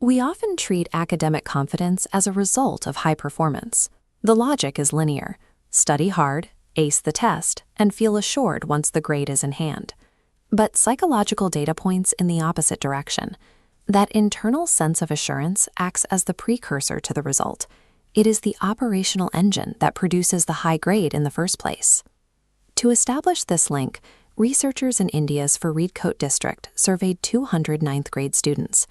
We often treat academic confidence as a result of high performance. The logic is linear: study hard, ace the test, and feel assured once the grade is in hand. But psychological data points in the opposite direction. That internal sense of assurance acts as the precursor to the result. It is the operational engine that produces the high grade in the first place. To establish this link, researchers in India's Faridkot district surveyed 200 ninth grade students.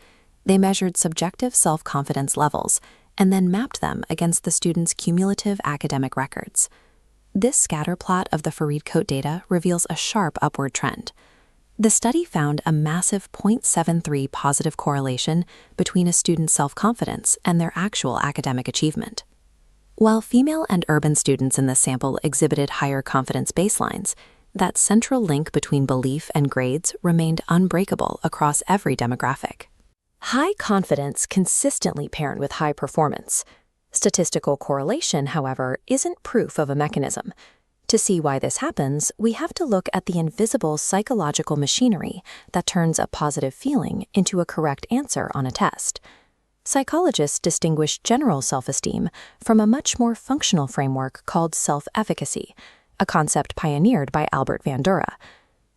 They measured subjective self-confidence levels and then mapped them against the students' cumulative academic records. This scatter plot of the Faridkot data reveals a sharp upward trend. The study found a massive 0.73 positive correlation between a student's self-confidence and their actual academic achievement. While female and urban students in this sample exhibited higher confidence baselines, that central link between belief and grades remained unbreakable across every demographic. High confidence consistently paired with high performance. Statistical correlation, however, isn't proof of a mechanism. To see why this happens, we have to look at the invisible psychological machinery that turns a positive feeling into a correct answer on a test. Psychologists distinguish general self-esteem from a much more functional framework called self-efficacy, a concept pioneered by Albert Bandura.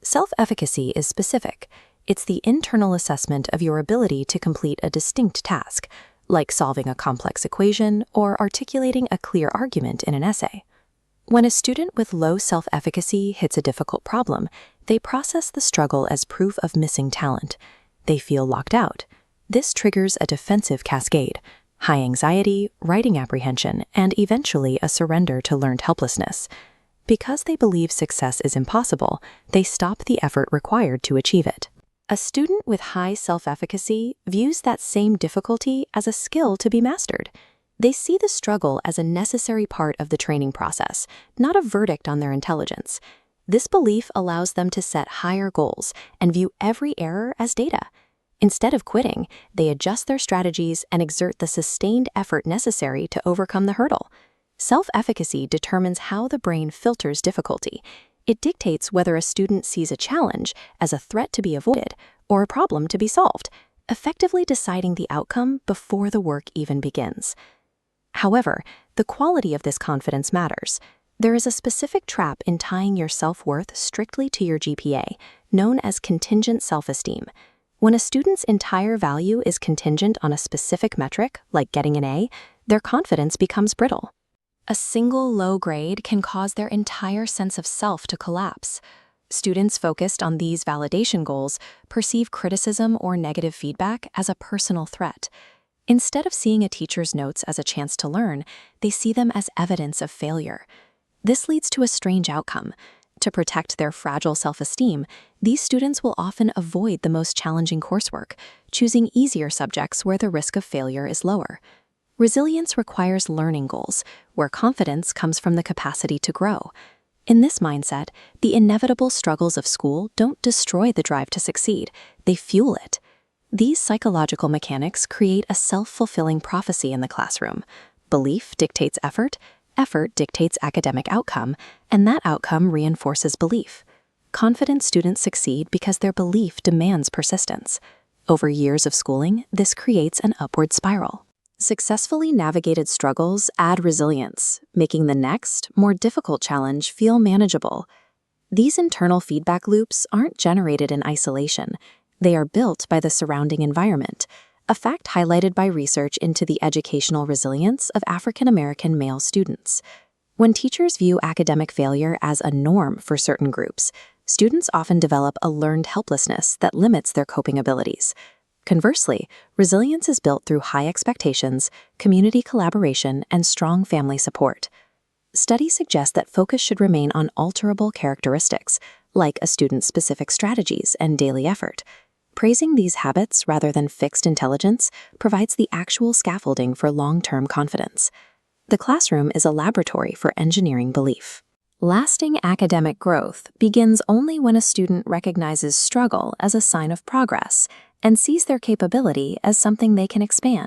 Self-efficacy is specific. It's the internal assessment of your ability to complete a distinct task, like solving a complex equation or articulating a clear argument in an essay. When a student with low self-efficacy hits a difficult problem, they process the struggle as proof of missing talent. They feel locked out. This triggers a defensive cascade: high anxiety, writing apprehension, and eventually a surrender to learned helplessness. Because they believe success is impossible, they stop the effort required to achieve it. A student with high self-efficacy views that same difficulty as a skill to be mastered. They see the struggle as a necessary part of the training process, not a verdict on their intelligence. This belief allows them to set higher goals and view every error as data. Instead of quitting, they adjust their strategies and exert the sustained effort necessary to overcome the hurdle. Self-efficacy determines how the brain filters difficulty. It dictates whether a student sees a challenge as a threat to be avoided or a problem to be solved, effectively deciding the outcome before the work even begins. However, the quality of this confidence matters. There is a specific trap in tying your self-worth strictly to your GPA, known as contingent self-esteem. When a student's entire value is contingent on a specific metric, like getting an A, their confidence becomes brittle. A single low grade can cause their entire sense of self to collapse. Students focused on these validation goals perceive criticism or negative feedback as a personal threat. Instead of seeing a teacher's notes as a chance to learn, they see them as evidence of failure. This leads to a strange outcome. To protect their fragile self-esteem, these students will often avoid the most challenging coursework, choosing easier subjects where the risk of failure is lower. Resilience requires learning goals, where confidence comes from the capacity to grow. In this mindset, the inevitable struggles of school don't destroy the drive to succeed, they fuel it. These psychological mechanics create a self-fulfilling prophecy in the classroom. Belief dictates effort, effort dictates academic outcome, and that outcome reinforces belief. Confident students succeed because their belief demands persistence. Over years of schooling, this creates an upward spiral. Successfully navigated struggles add resilience, making the next, more difficult challenge feel manageable. These internal feedback loops aren't generated in isolation. They are built by the surrounding environment, a fact highlighted by research into the educational resilience of African American male students. When teachers view academic failure as a norm for certain groups, students often develop a learned helplessness that limits their coping abilities. Conversely, resilience is built through high expectations, community collaboration, and strong family support. Studies suggest that focus should remain on alterable characteristics, like a student's specific strategies and daily effort. Praising these habits rather than fixed intelligence provides the actual scaffolding for long-term confidence. The classroom is a laboratory for engineering belief. Lasting academic growth begins only when a student recognizes struggle as a sign of progress and sees their capability as something they can expand.